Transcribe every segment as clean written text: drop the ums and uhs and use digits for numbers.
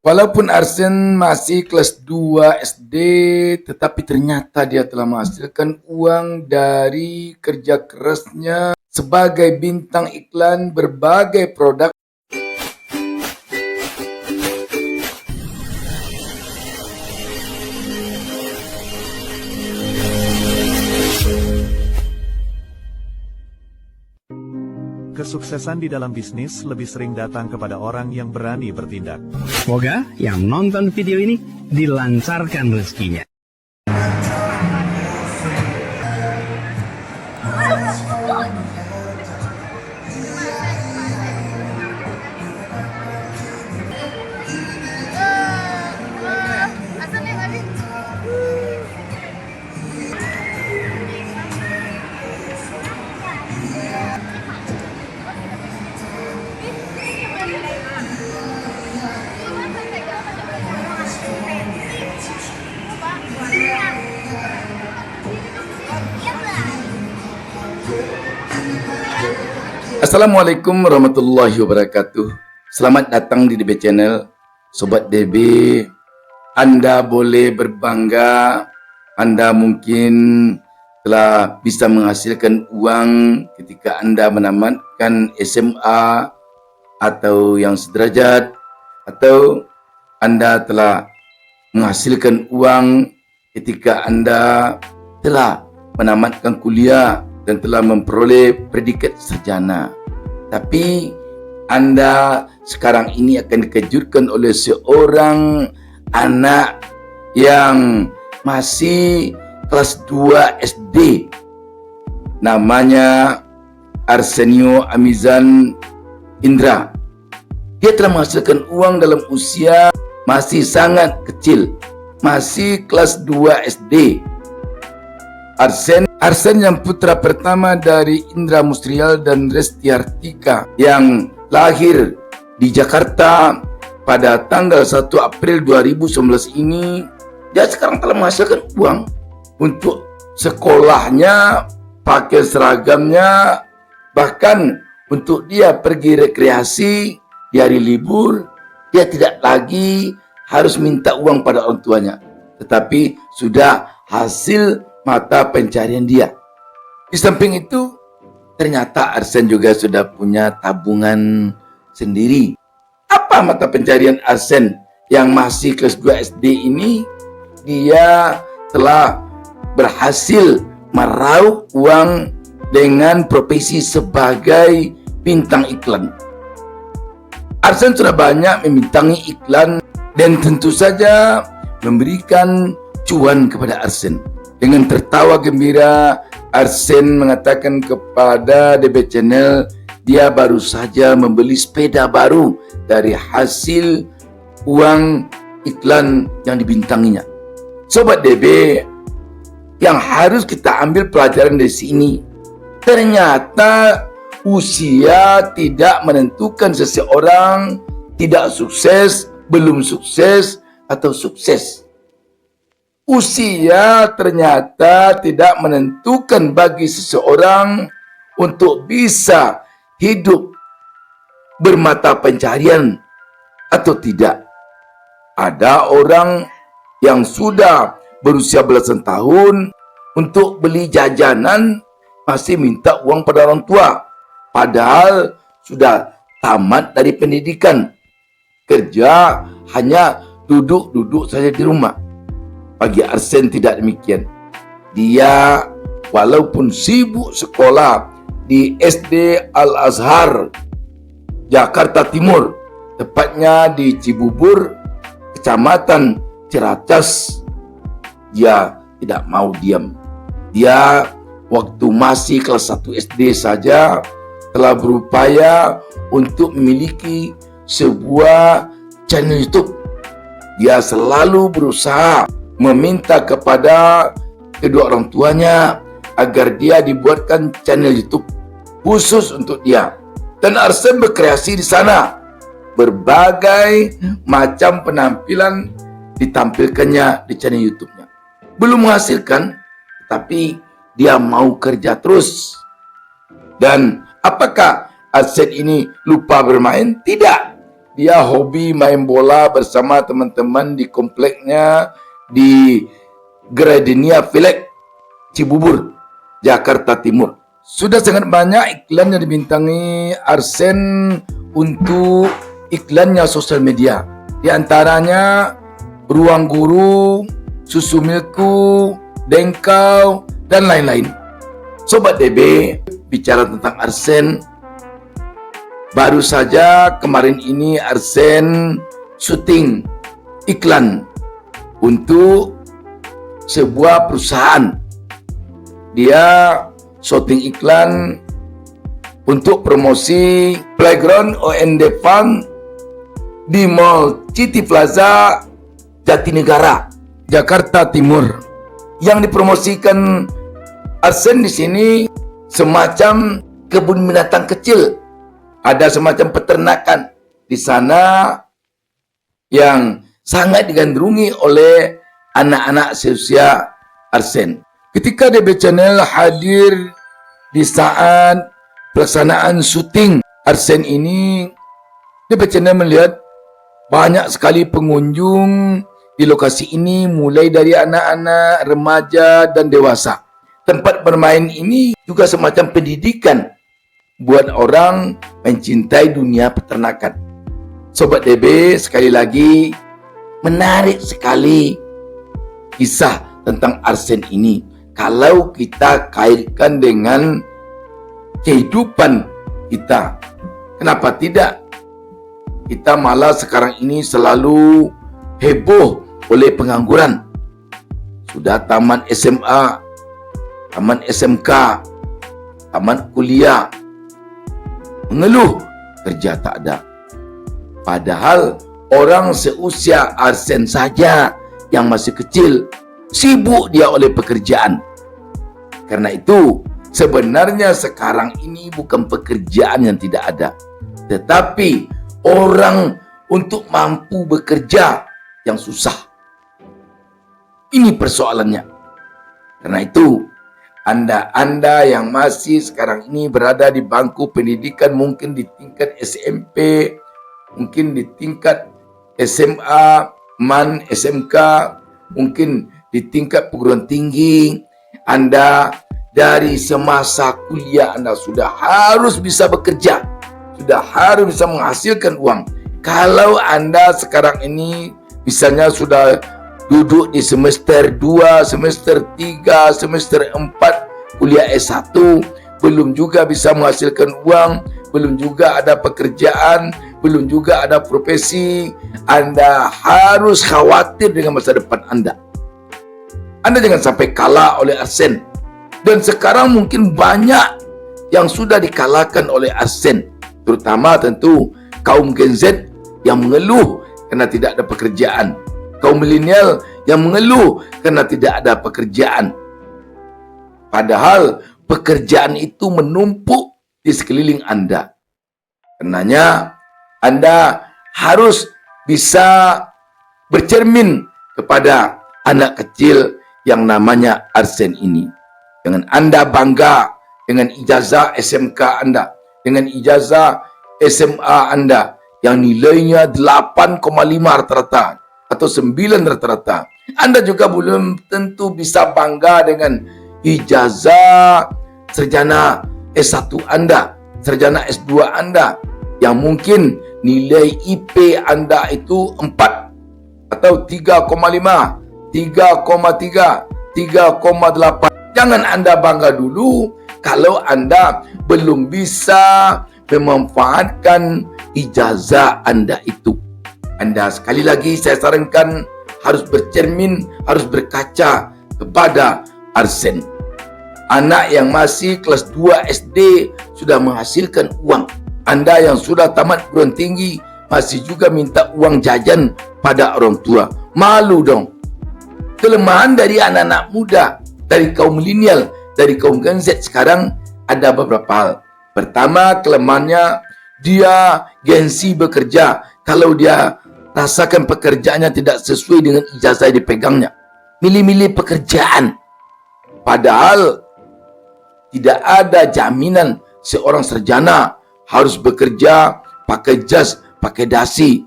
Walaupun Arsen masih kelas 2 SD, tetapi ternyata dia telah menghasilkan uang dari kerja kerasnya sebagai bintang iklan berbagai produk. Kesuksesan di dalam bisnis lebih sering datang kepada orang yang berani bertindak. Semoga yang nonton video ini dilancarkan rezekinya. Assalamualaikum warahmatullahi wabarakatuh. Selamat datang di DB Channel. Sobat DB, Anda boleh berbangga. Anda mungkin telah bisa menghasilkan uang ketika Anda menamatkan SMA atau yang sederajat, atau Anda telah menghasilkan uang ketika Anda telah menamatkan kuliah dan telah memperoleh predikat sarjana. Tapi Anda sekarang ini akan dikejutkan oleh seorang anak yang masih kelas 2 SD. Namanya Arsenio Amizan Indra. Dia telah menghasilkan uang dalam usia masih sangat kecil, masih kelas 2 SD. Arsen yang putra pertama dari Indra Musrial dan Restiartika yang lahir di Jakarta pada tanggal 1 April 2019 ini, dia sekarang telah menghasilkan uang untuk sekolahnya, pakai seragamnya, bahkan untuk dia pergi rekreasi di hari libur. Dia tidak lagi harus minta uang pada orang tuanya, tetapi sudah hasil mata pencarian dia. Di samping itu, ternyata Arsen juga sudah punya tabungan sendiri. Apa mata pencarian Arsen yang masih kelas 2 SD ini? Dia telah berhasil meraup uang dengan profesi sebagai bintang iklan. Arsen sudah banyak membintangi iklan dan tentu saja memberikan cuan kepada Arsen. Dengan tertawa gembira, Arsen mengatakan kepada DB Channel dia baru saja membeli sepeda baru dari hasil uang iklan yang dibintanginya. Sobat DB, yang harus kita ambil pelajaran dari sini, ternyata usia tidak menentukan seseorang tidak sukses, belum sukses, atau sukses. Usia ternyata tidak menentukan bagi seseorang untuk bisa hidup bermata pencarian atau tidak. Ada orang yang sudah berusia belasan tahun untuk beli jajanan masih minta uang pada orang tua, padahal sudah tamat dari pendidikan. Kerja hanya duduk-duduk saja di rumah. Bagi Arsen tidak demikian. Dia walaupun sibuk sekolah di SD Al-Azhar Jakarta Timur, tepatnya di Cibubur, Kecamatan Ciracas, dia tidak mau diam. Dia waktu masih kelas 1 SD saja telah berupaya untuk memiliki sebuah channel YouTube. Dia selalu berusaha meminta kepada kedua orang tuanya agar dia dibuatkan channel YouTube khusus untuk dia. Dan Arsen berkreasi di sana. Berbagai macam penampilan ditampilkannya di channel YouTube-nya. Belum menghasilkan, tapi dia mau kerja terus. Dan apakah Arsen ini lupa bermain? Tidak. dia hobi main bola bersama teman-teman di kompleknya di Gradenia Village, Cibubur, Jakarta Timur. Sudah sangat banyak iklan yang dibintangi Arsen untuk iklannya sosial media. Di antaranya Ruang Guru, Susu Milku, Dengkau, dan lain-lain. Sobat DB, bicara tentang Arsen, baru saja kemarin ini Arsen syuting iklan untuk sebuah perusahaan. Dia syuting iklan untuk promosi playground OND Fund di Mall City Plaza Jatinegara, Jakarta Timur. Yang dipromosikan Arsen di sini semacam kebun binatang kecil. Ada semacam peternakan di sana yang sangat digandrungi oleh anak-anak seusia Arsen. Ketika DB Channel hadir di saat pelaksanaan syuting Arsen ini, DB Channel melihat banyak sekali pengunjung di lokasi ini, mulai dari anak-anak, remaja, dan dewasa. Tempat bermain ini juga semacam pendidikan buat orang mencintai dunia peternakan. Sobat DB, sekali lagi menarik sekali kisah tentang Arsen ini. Kalau kita kaitkan dengan kehidupan kita, kenapa tidak? Kita malah sekarang ini selalu heboh oleh pengangguran. Sudah tamat SMA, tamat SMK, tamat kuliah, mengeluh kerja tak ada. Padahal orang seusia Arsen saja yang masih kecil, sibuk dia oleh pekerjaan. Karena itu, sebenarnya sekarang ini bukan pekerjaan yang tidak ada, tetapi orang untuk mampu bekerja yang susah. Ini persoalannya. Karena itu, Anda yang masih sekarang ini berada di bangku pendidikan, mungkin di tingkat SMP, mungkin di tingkat SMA, MAN, SMK, mungkin di tingkat perguruan tinggi, Anda dari semasa kuliah Anda sudah harus bisa bekerja, sudah harus bisa menghasilkan uang. Kalau Anda sekarang ini misalnya sudah duduk di semester 2, semester 3, semester 4 kuliah S1, belum juga bisa menghasilkan uang, belum juga ada pekerjaan, belum juga ada profesi, Anda harus khawatir dengan masa depan Anda. Anda jangan sampai kalah oleh Arsen. Dan sekarang mungkin banyak yang sudah dikalahkan oleh Arsen, terutama tentu kaum Gen Z yang mengeluh karena tidak ada pekerjaan, kaum milenial yang mengeluh karena tidak ada pekerjaan. Padahal pekerjaan itu menumpuk di sekeliling Anda. Karenanya Anda harus bisa bercermin kepada anak kecil yang namanya Arsen ini. Dengan Anda bangga dengan ijazah SMK Anda, dengan ijazah SMA Anda yang nilainya 8,5 rata-rata atau 9 rata-rata. Anda juga belum tentu bisa bangga dengan ijazah sarjana S1 Anda, sarjana S2 Anda yang mungkin nilai IP Anda itu 4 atau 3,5, 3,3, 3,8. Jangan Anda bangga dulu kalau Anda belum bisa memanfaatkan ijazah Anda itu. Anda sekali lagi saya sarankan harus bercermin, harus berkaca kepada Arsen. Anak yang masih kelas 2 SD sudah menghasilkan uang. Anda yang sudah tamat perguruan tinggi masih juga minta uang jajan pada orang tua. Malu dong. Kelemahan dari anak-anak muda, dari kaum milenial, dari kaum Gen Z sekarang ada beberapa hal. Pertama, kelemahannya dia gengsi bekerja kalau dia rasakan pekerjaannya tidak sesuai dengan ijazah yang dipegangnya. Milih-milih pekerjaan. Padahal tidak ada jaminan seorang sarjana harus bekerja pakai jas pakai dasi.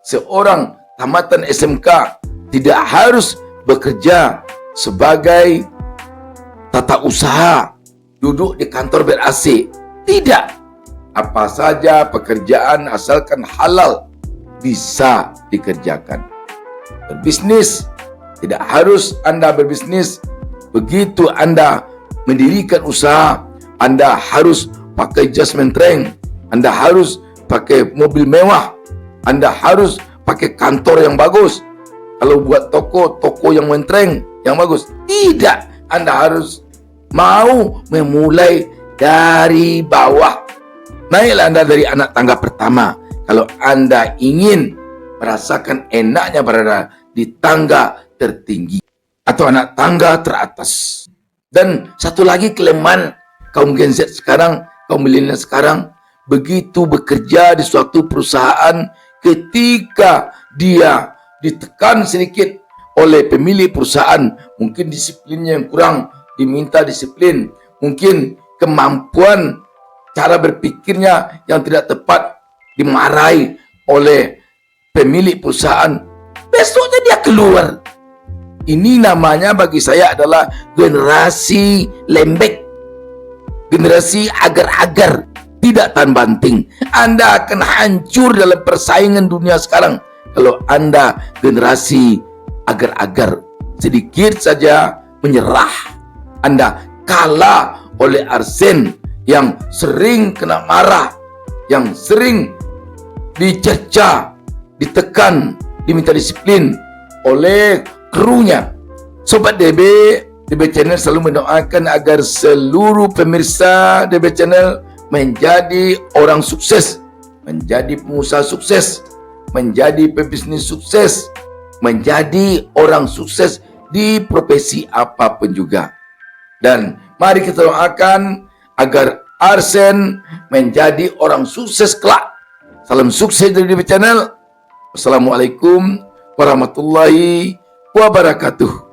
Seorang tamatan SMK tidak harus bekerja sebagai tata usaha, duduk di kantor ber-AC. Tidak. Apa saja pekerjaan asalkan halal bisa dikerjakan. Berbisnis, tidak harus Anda berbisnis. Begitu Anda mendirikan usaha, Anda harus pakai jas mentereng, Anda harus pakai mobil mewah, Anda harus pakai kantor yang bagus. Kalau buat toko yang mentereng, yang bagus. Tidak, Anda harus mau memulai dari bawah. Naiklah Anda dari anak tangga pertama. Kalau Anda ingin merasakan enaknya berada di tangga tertinggi atau anak tangga teratas. Dan satu lagi kelemahan kaum Gen Z sekarang, kaum milenial sekarang, begitu bekerja di suatu perusahaan, ketika dia ditekan sedikit oleh pemilik perusahaan, mungkin disiplinnya yang kurang, diminta disiplin, mungkin kemampuan cara berpikirnya yang tidak tepat, dimarahi oleh pemilik perusahaan, besoknya dia keluar. Ini namanya bagi saya adalah generasi lembek, generasi agar-agar, tidak tahan banting. Anda akan hancur dalam persaingan dunia sekarang kalau Anda generasi agar-agar. Sedikit saja menyerah, Anda kalah oleh Arsen yang sering kena marah, yang sering dicerca, ditekan, diminta disiplin oleh krunya. Sobat DB Channel selalu mendoakan agar seluruh pemirsa DB Channel menjadi orang sukses, menjadi pengusaha sukses, menjadi pebisnis sukses, menjadi orang sukses di profesi apapun juga. Dan mari kita doakan agar Arsen menjadi orang sukses kelak. Salam sukses dari DB Channel. Wassalamualaikum warahmatullahi wabarakatuh.